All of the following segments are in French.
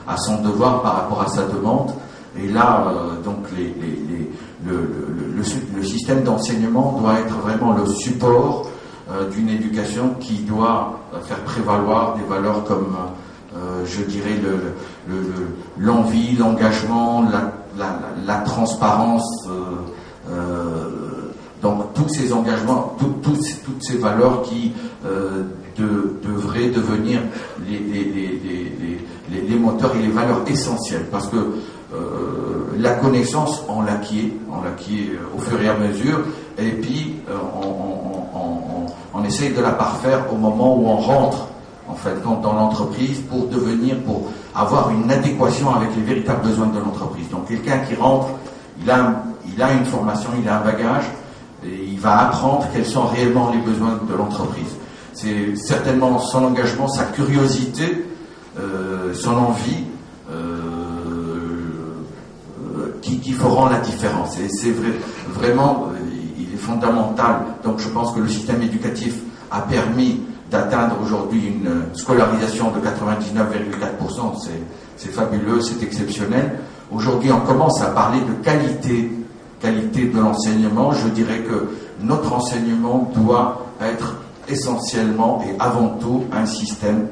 à son devoir par rapport à sa demande. Et là, donc le système d'enseignement doit être vraiment le support d'une éducation qui doit faire prévaloir des valeurs comme, je dirais, l'envie, l'engagement, la transparence, donc tous ces engagements, toutes ces valeurs qui devraient devenir les moteurs et les valeurs essentielles, parce que la connaissance, on l'acquiert au fur et à mesure, et puis on essaye de la parfaire au moment où on rentre en fait dans l'entreprise pour avoir une adéquation avec les véritables besoins de l'entreprise. Donc quelqu'un qui rentre, il a une formation, il a un bagage, et il va apprendre quels sont réellement les besoins de l'entreprise. C'est certainement son engagement, sa curiosité, son envie qui feront la différence. Et c'est vraiment, il est fondamental. Donc je pense que le système éducatif a permis d'atteindre aujourd'hui une scolarisation de 99,4%. C'est fabuleux, c'est exceptionnel. Aujourd'hui, on commence à parler de qualité de l'enseignement. Je dirais que notre enseignement doit être essentiellement et avant tout un système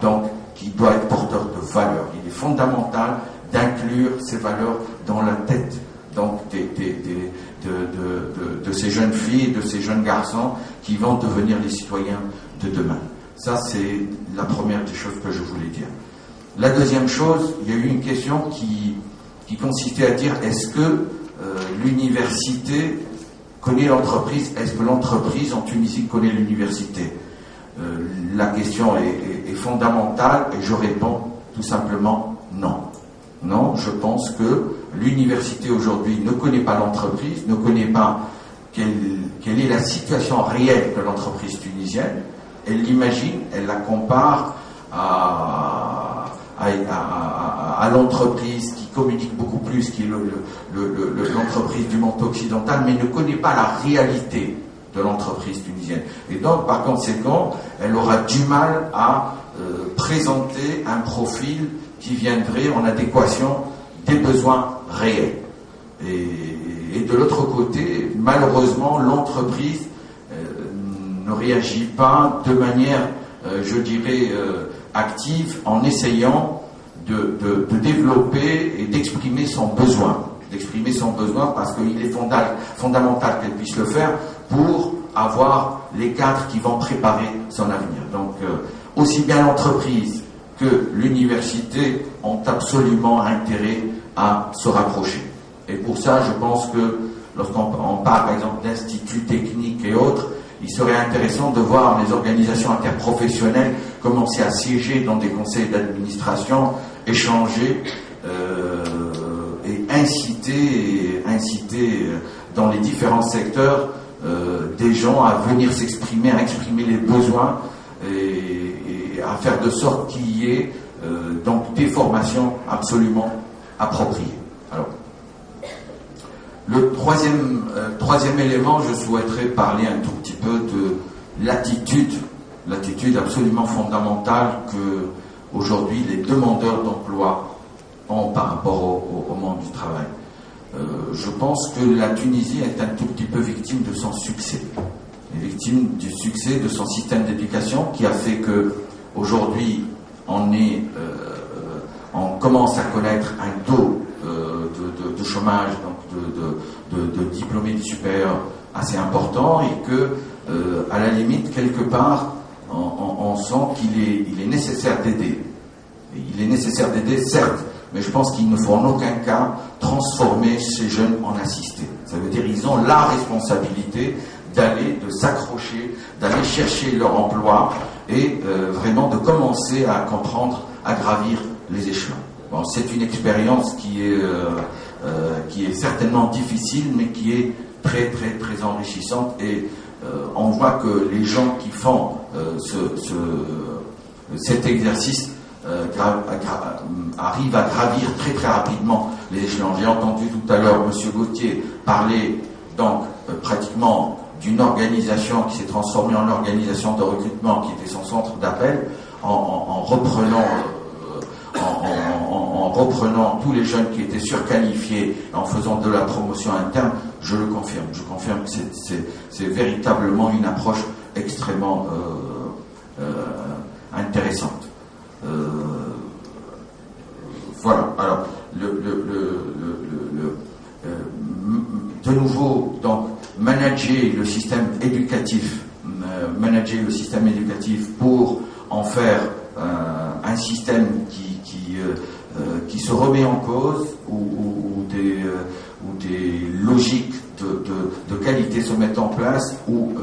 donc qui doit être porteur de valeurs. Il est fondamental d'inclure ces valeurs dans la tête donc de ces jeunes filles et de ces jeunes garçons qui vont devenir les citoyens de demain. Ça, c'est la première des choses que je voulais dire. La deuxième chose, il y a eu une question qui consistait à dire, est-ce que l'université connaît l'entreprise? Est-ce que l'entreprise en Tunisie connaît l'université? La question est fondamentale et je réponds tout simplement non. Non, je pense que l'université aujourd'hui ne connaît pas l'entreprise, ne connaît pas quelle est la situation réelle de l'entreprise tunisienne. Elle l'imagine, elle la compare à l'entreprise qui communique beaucoup plus, qui est l'entreprise du monde occidental, mais ne connaît pas la réalité de l'entreprise tunisienne. Et donc, par conséquent, elle aura du mal à présenter un profil qui viendrait en adéquation des besoins réels. Et de l'autre côté, malheureusement, l'entreprise ne réagit pas de manière, je dirais, active en essayant de développer et d'exprimer son besoin. D'exprimer son besoin parce qu'il est fondamental qu'elle puisse le faire pour avoir les cadres qui vont préparer son avenir. Donc, aussi bien l'entreprise que l'université ont absolument intérêt à se rapprocher. Et pour ça, je pense que lorsqu'on parle par exemple d'instituts techniques et autres, il serait intéressant de voir les organisations interprofessionnelles commencer à siéger dans des conseils d'administration, échanger et inciter dans les différents secteurs des gens à venir s'exprimer, à exprimer les besoins et à faire de sorte qu'il y ait donc des formations absolument appropriées. Alors, le troisième élément, je souhaiterais parler un tout petit peu de l'attitude absolument fondamentale que aujourd'hui les demandeurs d'emploi ont par rapport au monde du travail. Je pense que la Tunisie est un tout petit peu victime de son succès. Victime du succès de son système d'éducation qui a fait que aujourd'hui on commence à connaître un taux de chômage, donc de diplômés du supérieur assez important, et que à la limite quelque part on sent qu'il est nécessaire d'aider. Il est nécessaire d'aider, certes, mais je pense qu'il ne faut en aucun cas transformer ces jeunes en assistés. Ça veut dire qu'ils ont la responsabilité de s'accrocher, d'aller chercher leur emploi et vraiment de commencer à comprendre, à gravir les échelons. Bon, c'est une expérience qui est certainement difficile, mais qui est très très très enrichissante, et on voit que les gens qui font cet exercice arrivent à gravir très très rapidement les échelons. J'ai entendu tout à l'heure M. Gauthier parler donc pratiquement d'une organisation qui s'est transformée en organisation de recrutement qui était son centre d'appel, en reprenant, reprenant tous les jeunes qui étaient surqualifiés, en faisant de la promotion interne, je le confirme. Je confirme que c'est véritablement une approche extrêmement intéressante. Voilà. Alors, de nouveau, donc, manager le système éducatif pour en faire un système qui se remet en cause, où des logiques de qualité se mettent en place, où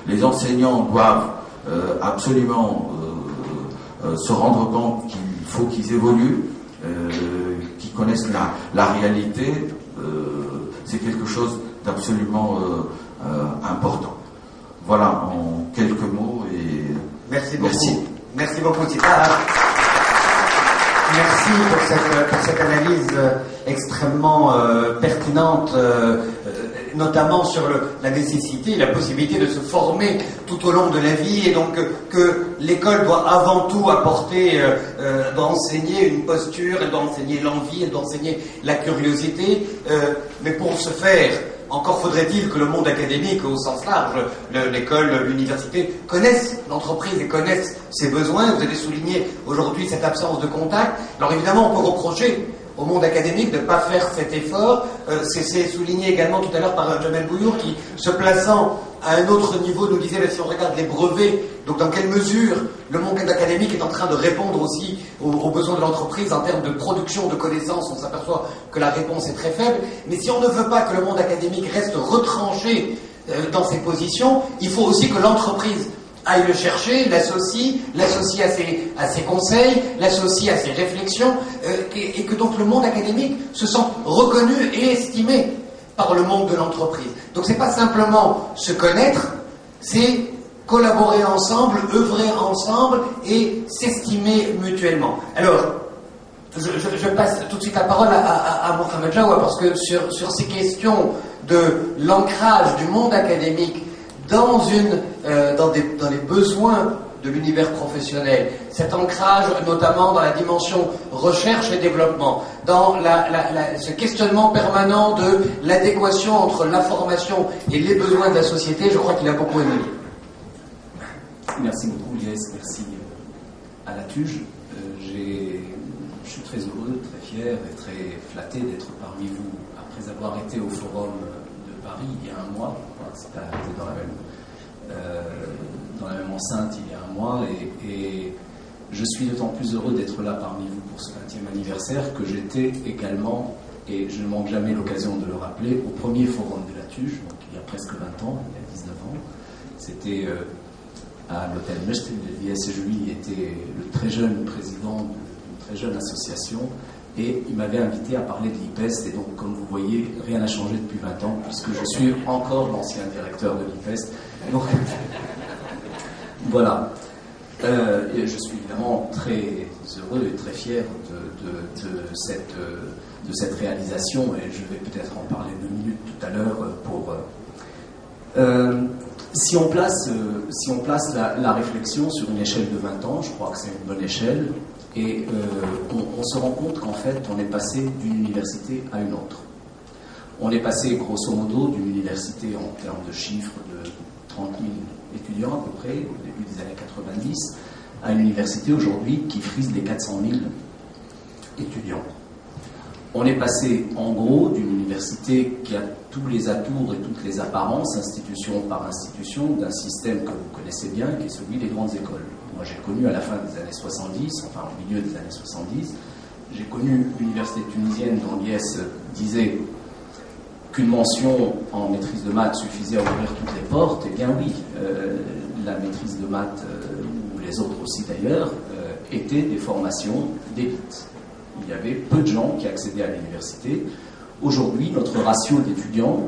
les enseignants doivent absolument se rendre compte qu'il faut qu'ils évoluent, qu'ils connaissent la réalité, c'est quelque chose d'absolument important. Voilà, en quelques mots. Et merci beaucoup. Merci beaucoup, Tita. Merci pour cette analyse extrêmement pertinente, notamment sur la nécessité, la possibilité de se former tout au long de la vie, et donc que l'école doit avant tout apporter, d'enseigner une posture, elle doit enseigner l'envie, elle doit enseigner la curiosité, mais pour ce faire, encore faudrait-il que le monde académique au sens large, l'école, l'université, connaissent l'entreprise et connaissent ses besoins. Vous avez souligné aujourd'hui cette absence de contact. Alors évidemment, on peut reprocher au monde académique de ne pas faire cet effort. C'est souligné également tout à l'heure par Jamel Bouyour qui, se plaçant à un autre niveau, nous disait, si on regarde les brevets, donc dans quelle mesure le monde académique est en train de répondre aussi aux besoins de l'entreprise en termes de production de connaissances, on s'aperçoit que la réponse est très faible. Mais si on ne veut pas que le monde académique reste retranché dans ses positions, il faut aussi que l'entreprise aille le chercher, l'associe à ses conseils, l'associe à ses réflexions, et que donc le monde académique se sente reconnu et estimé par le monde de l'entreprise. Donc c'est pas simplement se connaître, c'est collaborer ensemble, œuvrer ensemble et s'estimer mutuellement. Alors, je passe tout de suite la parole à Mohamed Jawa, parce que sur ces questions de l'ancrage du monde académique dans les besoins de l'univers professionnel, cet ancrage notamment dans la dimension recherche et développement, dans ce questionnement permanent de l'adéquation entre la formation et les besoins de la société, je crois qu'il a beaucoup aimé. Merci beaucoup, Lies, merci à la TUJ. Je suis très heureux, très fier et très flatté d'être parmi vous après avoir été au Forum de Paris il y a un mois. C'était dans la même enceinte il y a un mois, et je suis d'autant plus heureux d'être là parmi vous pour ce 20e anniversaire que j'étais également, et je ne manque jamais l'occasion de le rappeler, au premier Forum de la TUJ, donc il y a presque 20 ans, il y a 19 ans. C'était à l'hôtel Mechtel de Lies, et lui était le très jeune président d'une très jeune association, et il m'avait invité à parler de l'IPEST, et donc comme vous voyez, rien n'a changé depuis 20 ans, puisque je suis encore l'ancien directeur de l'IPEST. Donc voilà. Et je suis évidemment très heureux et très fier de cette réalisation, et je vais peut-être en parler 2 minutes tout à l'heure pour... Si on place la réflexion sur une échelle de 20 ans, je crois que c'est une bonne échelle, et on se rend compte qu'en fait, on est passé d'une université à une autre. On est passé, grosso modo, d'une université en termes de chiffres de 30 000 étudiants à peu près, au début des années 90, à une université aujourd'hui qui frise les 400 000 étudiants. On est passé, en gros, d'une université qui a tous les atours et toutes les apparences, institution par institution, d'un système que vous connaissez bien, qui est celui des grandes écoles. Moi, j'ai connu à la fin des années 70, enfin au milieu des années 70, j'ai connu l'université tunisienne dont Lies disait qu'une mention en maîtrise de maths suffisait à ouvrir toutes les portes. Eh bien oui, la maîtrise de maths, ou les autres aussi d'ailleurs, étaient des formations d'élite. Il y avait peu de gens qui accédaient à l'université. Aujourd'hui, notre ratio d'étudiants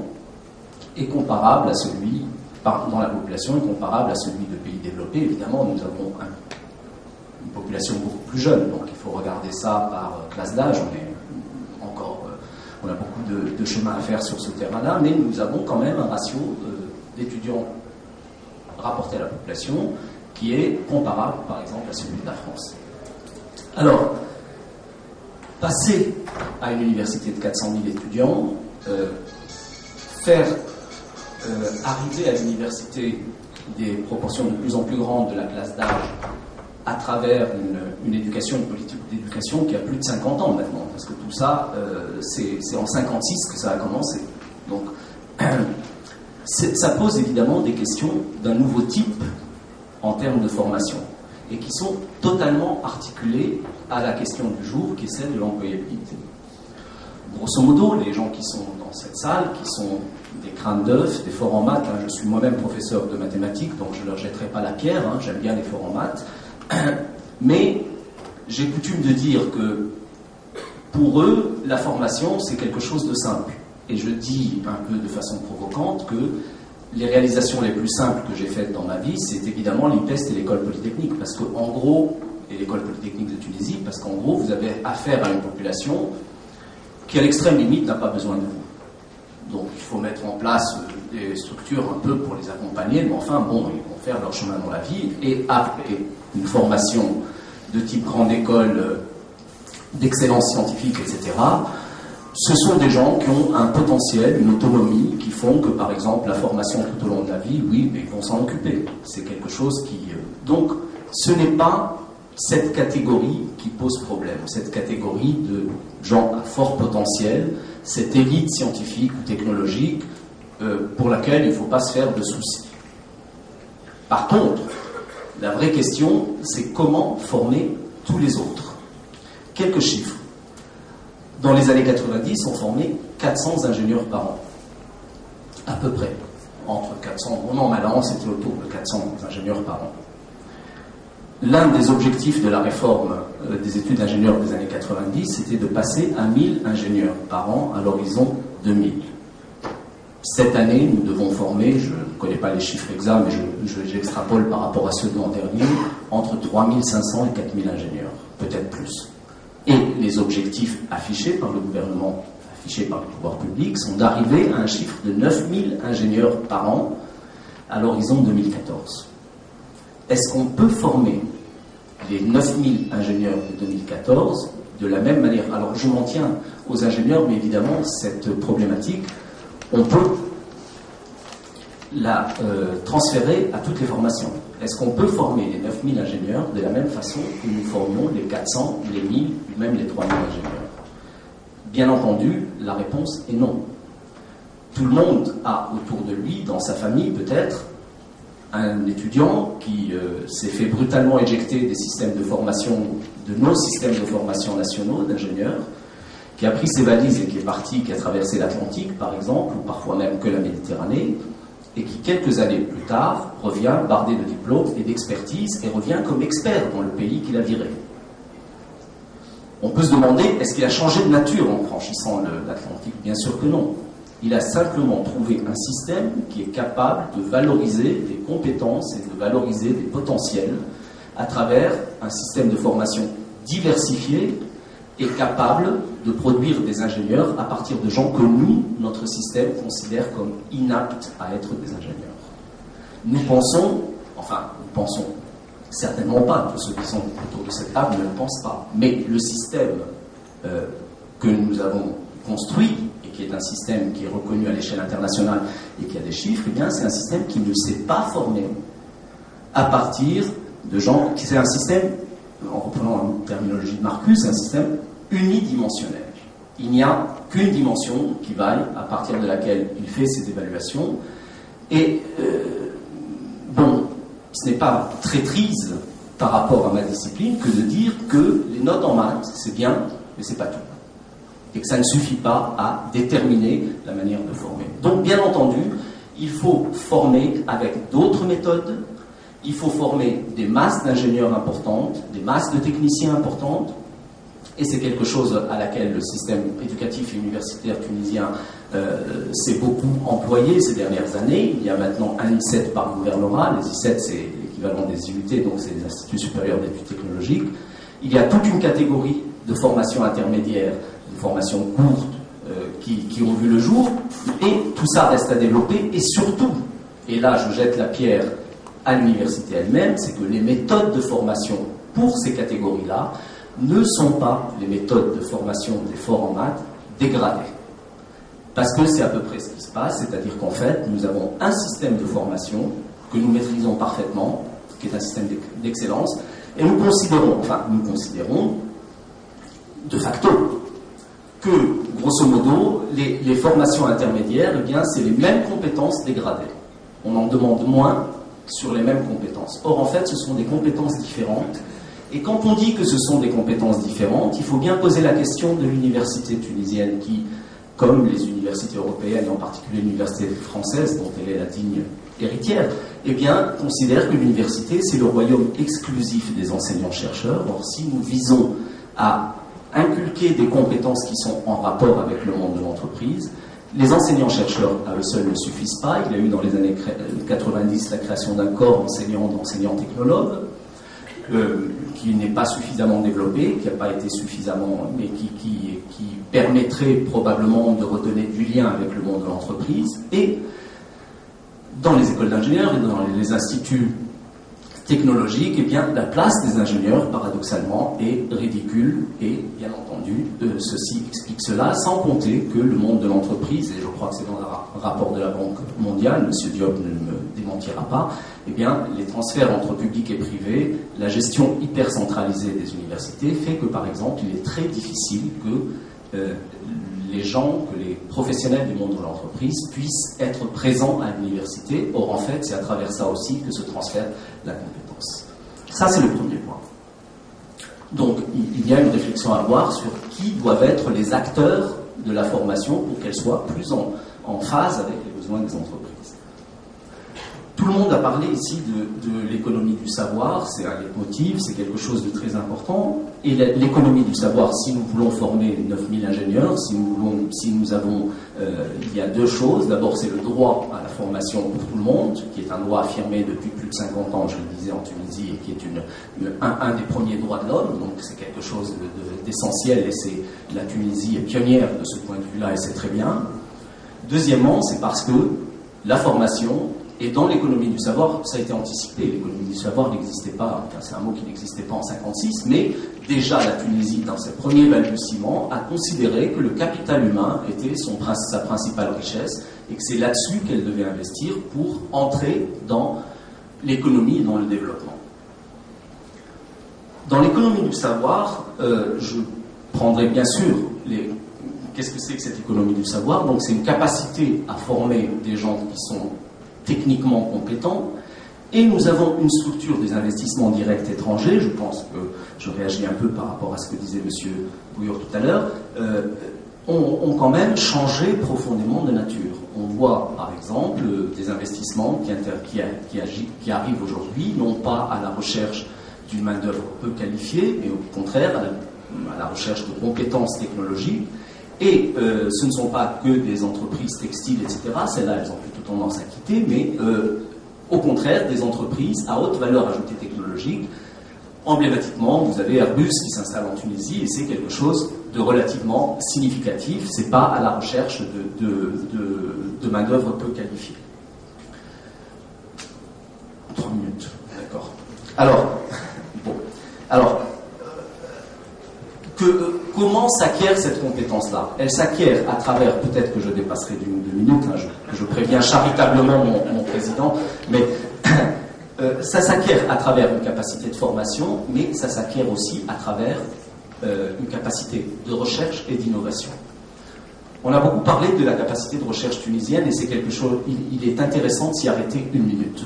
est comparable à celui, dans la population, est comparable à celui de pays développés. Évidemment, nous avons une population beaucoup plus jeune, donc il faut regarder ça par classe d'âge. On a beaucoup de chemin à faire sur ce terrain-là, mais nous avons quand même un ratio d'étudiants rapporté à la population qui est comparable, par exemple, à celui de la France. Alors, passer à une université de 400 000 étudiants, faire arriver à l'université des proportions de plus en plus grandes de la classe d'âge à travers une éducation, une politique d'éducation qui a plus de 50 ans maintenant, parce que tout ça, c'est en 56 que ça a commencé. Donc, ça pose évidemment des questions d'un nouveau type en termes de formation, et qui sont totalement articulées à la question du jour, qui est celle de l'employabilité. Grosso modo, les gens qui sont dans cette salle, qui sont des crânes d'œufs, des forts en maths, hein, je suis moi-même professeur de mathématiques, donc je ne leur jetterai pas la pierre, hein, j'aime bien les forts en maths, mais j'ai coutume de dire que pour eux, la formation, c'est quelque chose de simple. Et je dis un peu de façon provocante que les réalisations les plus simples que j'ai faites dans ma vie, c'est évidemment l'IPEST et l'école polytechnique, parce qu'en gros, et l'école polytechnique de Tunisie, parce qu'en gros, vous avez affaire à une population qui, à l'extrême limite, n'a pas besoin de vous. Donc, il faut mettre en place des structures un peu pour les accompagner, mais enfin, bon, ils vont faire leur chemin dans la vie, et après une formation de type grande école, d'excellence scientifique, etc., ce sont des gens qui ont un potentiel, une autonomie, qui font que, par exemple, la formation tout au long de la vie, oui, mais ils vont s'en occuper. C'est quelque chose qui... Donc, ce n'est pas cette catégorie qui pose problème, cette catégorie de gens à fort potentiel, cette élite scientifique ou technologique pour laquelle il ne faut pas se faire de soucis. Par contre, la vraie question, c'est comment former tous les autres. Quelques chiffres. Dans les années 90, on formait 400 ingénieurs par an. À peu près. Entre 400, bon an, mal an, c'était autour de 400 ingénieurs par an. L'un des objectifs de la réforme des études d'ingénieurs des années 90, c'était de passer à 1000 ingénieurs par an à l'horizon 2000. Cette année, nous devons former, je ne connais pas les chiffres exacts, mais j'extrapole par rapport à ceux de l'an dernier, entre 3500 et 4000 ingénieurs, peut-être plus. Et les objectifs affichés par le gouvernement, affichés par le pouvoir public, sont d'arriver à un chiffre de 9000 ingénieurs par an à l'horizon 2014. Est-ce qu'on peut former les 9000 ingénieurs de 2014 de la même manière? Alors je m'en tiens aux ingénieurs, mais évidemment cette problématique, on peut la transférer à toutes les formations. Est-ce qu'on peut former les 9000 ingénieurs de la même façon que nous formions les 400, les 1000, ou même les 3000 ingénieurs? Bien entendu, la réponse est non. Tout le monde a autour de lui, dans sa famille peut-être, un étudiant qui s'est fait brutalement éjecter des systèmes de formation, de nos systèmes de formation nationaux d'ingénieurs, qui a pris ses valises et qui est parti, qui a traversé l'Atlantique par exemple, ou parfois même que la Méditerranée, et qui quelques années plus tard revient bardé de diplômes et d'expertise et revient comme expert dans le pays qu'il a viré. On peut se demander, est-ce qu'il a changé de nature en franchissant l'Atlantique? Bien sûr que non. Il a simplement trouvé un système qui est capable de valoriser des compétences et de valoriser des potentiels à travers un système de formation diversifié et capable de produire des ingénieurs à partir de gens que nous, notre système, considère comme inaptes à être des ingénieurs. Nous pensons, certainement pas, tous ceux qui sont autour de cette table ne le pensent pas, mais le système que nous avons construit, et qui est un système qui est reconnu à l'échelle internationale et qui a des chiffres, eh bien c'est un système qui ne s'est pas formé à partir de gens, c'est un système, en reprenant une terminologie de Marcus, c'est un système unidimensionnel. Il n'y a qu'une dimension qui vaille, à partir de laquelle il fait ses évaluations. Et bon, ce n'est pas traîtrise par rapport à ma discipline que de dire que les notes en maths, c'est bien, mais c'est pas tout. Et que ça ne suffit pas à déterminer la manière de former. Donc, bien entendu, il faut former avec d'autres méthodes. Il faut former des masses d'ingénieurs importantes, des masses de techniciens importantes, et c'est quelque chose à laquelle le système éducatif et universitaire tunisien s'est beaucoup employé ces dernières années. Il y a maintenant un I7 par gouvernorat. Les I7, c'est l'équivalent des IUT, donc c'est les Instituts supérieurs d'études technologiques. Il y a toute une catégorie de formations intermédiaires, de formations courtes, qui ont vu le jour, et tout ça reste à développer, et surtout, et là je jette la pierre à l'université elle-même, c'est que les méthodes de formation pour ces catégories-là ne sont pas les méthodes de formation des forts en maths dégradées. Parce que c'est à peu près ce qui se passe, c'est-à-dire qu'en fait, nous avons un système de formation que nous maîtrisons parfaitement, qui est un système d'excellence, et nous considérons de facto que, grosso modo, les formations intermédiaires, eh bien, c'est les mêmes compétences dégradées. On en demande moins sur les mêmes compétences. Or, en fait, ce sont des compétences différentes. Et quand on dit que ce sont des compétences différentes, il faut bien poser la question de l'université tunisienne qui, comme les universités européennes, en particulier l'université française, dont elle est la digne héritière, eh bien, considère que l'université, c'est le royaume exclusif des enseignants-chercheurs. Or, si nous visons à inculquer des compétences qui sont en rapport avec le monde de l'entreprise, les enseignants-chercheurs à eux seuls ne suffisent pas. Il y a eu dans les années 90 la création d'un corps d'enseignants-technologues qui n'est pas suffisamment développé, qui n'a pas été suffisamment, mais qui permettrait probablement de redonner du lien avec le monde de l'entreprise. Et dans les écoles d'ingénieurs et dans les instituts technologiques, eh bien, la place des ingénieurs, paradoxalement, est ridicule et, bien entendu, ceci explique cela, sans compter que le monde de l'entreprise, et je crois que c'est dans le rapport de la Banque mondiale, M. Diop ne me démentira pas, eh bien, les transferts entre public et privé, la gestion hyper centralisée des universités fait que, par exemple, il est très difficile que les gens, que les professionnels du monde de l'entreprise puissent être présents à l'université. Or, en fait, c'est à travers ça aussi que se transfère la compétence. Ça, c'est le premier point. Donc, il y a une réflexion à avoir sur qui doivent être les acteurs de la formation pour qu'elle soit plus en phase avec les besoins des entreprises. Tout le monde a parlé ici de l'économie du savoir, c'est un leitmotiv, c'est quelque chose de très important. Et l'économie du savoir, si nous voulons former 9000 ingénieurs, il y a deux choses. D'abord, c'est le droit à la formation pour tout le monde, qui est un droit affirmé depuis plus de 50 ans, je le disais, en Tunisie, et qui est un des premiers droits de l'homme. Donc, c'est quelque chose d'essentiel, et la Tunisie est pionnière de ce point de vue-là, et c'est très bien. Deuxièmement, c'est parce que la formation, et dans l'économie du savoir, ça a été anticipé. L'économie du savoir n'existait pas, enfin, c'est un mot qui n'existait pas en 1956, mais déjà la Tunisie, dans ses premiers balbutiements, a considéré que le capital humain était sa principale richesse et que c'est là-dessus qu'elle devait investir pour entrer dans l'économie et dans le développement. Dans l'économie du savoir, je prendrai bien sûr qu'est-ce que c'est que cette économie du savoir? Donc c'est une capacité à former des gens qui sont techniquement compétents, et nous avons une structure des investissements directs étrangers, je pense que je réagis un peu par rapport à ce que disait M. Bouillard tout à l'heure, ont quand même changé profondément de nature. On voit par exemple des investissements qui arrivent aujourd'hui, non pas à la recherche d'une main-d'œuvre peu qualifiée, mais au contraire à la recherche de compétences technologiques. Et ce ne sont pas que des entreprises textiles, etc. Celles-là, elles ont plutôt tendance à quitter, mais au contraire, des entreprises à haute valeur ajoutée technologique. Emblématiquement, vous avez Airbus qui s'installe en Tunisie, et c'est quelque chose de relativement significatif. Ce n'est pas à la recherche de main-d'œuvre peu qualifiée. 3 minutes, d'accord. Alors, comment s'acquiert cette compétence-là? Elle s'acquiert à travers, peut-être que je dépasserai d'une 2 minutes, hein, je préviens charitablement mon président, mais ça s'acquiert à travers une capacité de formation, mais ça s'acquiert aussi à travers une capacité de recherche et d'innovation. On a beaucoup parlé de la capacité de recherche tunisienne, et c'est quelque chose, il est intéressant de s'y arrêter 1 minute.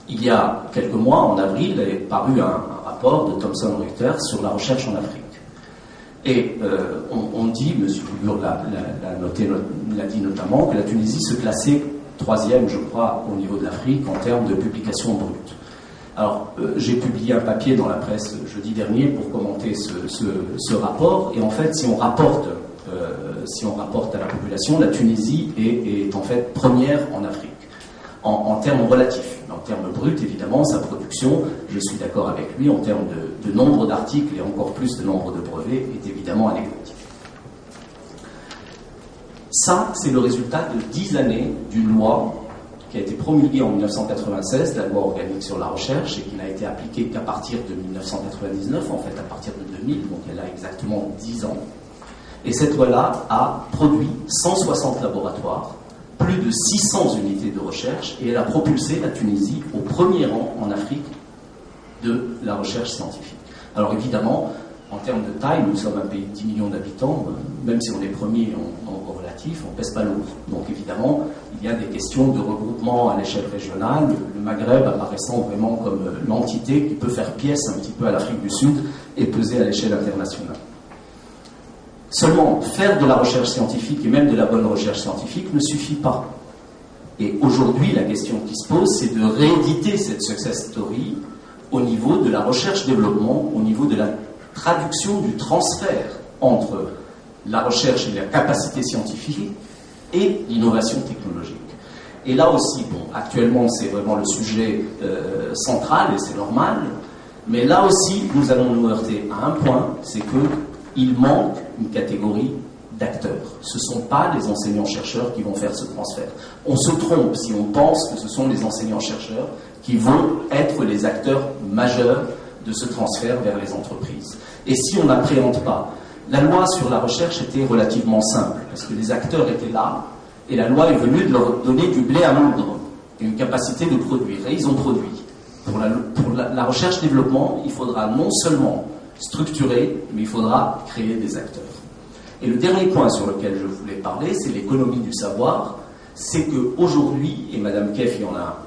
Il y a quelques mois, en avril, est paru un rapport de Thomson Reuters sur la recherche en Afrique. Et on dit, M. Bouillard l'a dit notamment, que la Tunisie se classait 3e, je crois, au niveau de l'Afrique en termes de publications brutes. Alors, j'ai publié un papier dans la presse jeudi dernier pour commenter ce rapport, et en fait, si on rapporte à la population, la Tunisie est en fait première en Afrique, en termes relatifs. En termes bruts, évidemment, sa production, je suis d'accord avec lui, en termes de nombre d'articles et encore plus de nombre de brevets, est évidemment anecdotique. Ça, c'est le résultat de 10 années d'une loi qui a été promulguée en 1996, la loi organique sur la recherche, et qui n'a été appliquée qu'à partir de 1999, en fait à partir de 2000, donc elle a exactement 10 ans. Et cette loi-là a produit 160 laboratoires, plus de 600 unités de recherche, et elle a propulsé la Tunisie au premier rang en Afrique de la recherche scientifique. Alors évidemment, en termes de taille, nous sommes un pays de 10 millions d'habitants, même si on est premier en relatif, on ne pèse pas lourd. Donc évidemment, il y a des questions de regroupement à l'échelle régionale, le Maghreb apparaissant vraiment comme l'entité qui peut faire pièce un petit peu à l'Afrique du Sud et peser à l'échelle internationale. Seulement, faire de la recherche scientifique et même de la bonne recherche scientifique ne suffit pas. Et aujourd'hui, la question qui se pose, c'est de rééditer cette success story au niveau de la recherche-développement, au niveau de la traduction du transfert entre la recherche et la capacité scientifique et l'innovation technologique. Et là aussi, bon, actuellement, c'est vraiment le sujet central et c'est normal, mais là aussi, nous allons nous heurter à un point, c'est qu'il manque une catégorie d'acteurs. Ce ne sont pas les enseignants-chercheurs qui vont faire ce transfert. On se trompe si on pense que ce sont les enseignants-chercheurs qui vont être les acteurs majeurs de ce transfert vers les entreprises. Et si on n'appréhende pas, la loi sur la recherche était relativement simple, parce que les acteurs étaient là, et la loi est venue de leur donner du blé à moudre, et une capacité de produire. Et ils ont produit. Pour la recherche-développement, il faudra non seulement structurer, mais il faudra créer des acteurs. Et le dernier point sur lequel je voulais parler, c'est l'économie du savoir. C'est qu'aujourd'hui, et Mme Keff en a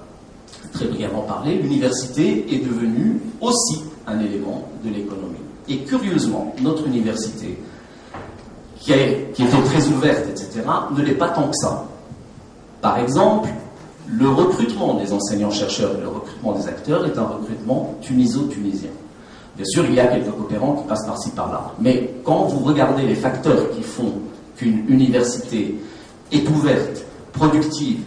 très brièvement parlé, l'université est devenue aussi un élément de l'économie. Et curieusement, notre université, qui était très ouverte, etc., ne l'est pas tant que ça. Par exemple, le recrutement des enseignants-chercheurs et le recrutement des acteurs est un recrutement tuniso-tunisien. Bien sûr, il y a quelques coopérants qui passent par-ci, par-là. Mais quand vous regardez les facteurs qui font qu'une université est ouverte, productive,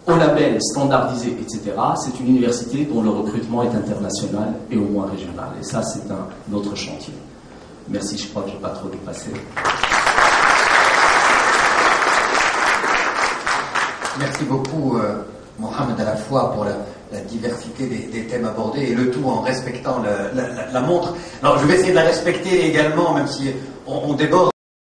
au label, standardisé, etc., c'est une université dont le recrutement est international et au moins régional. Et ça, c'est un autre chantier. Merci, je crois que je n'ai pas trop dépassé. Merci beaucoup, Mohamed, à la fois pour la diversité des thèmes abordés et le tout en respectant la montre. Alors, je vais essayer de la respecter également, même si on déborde.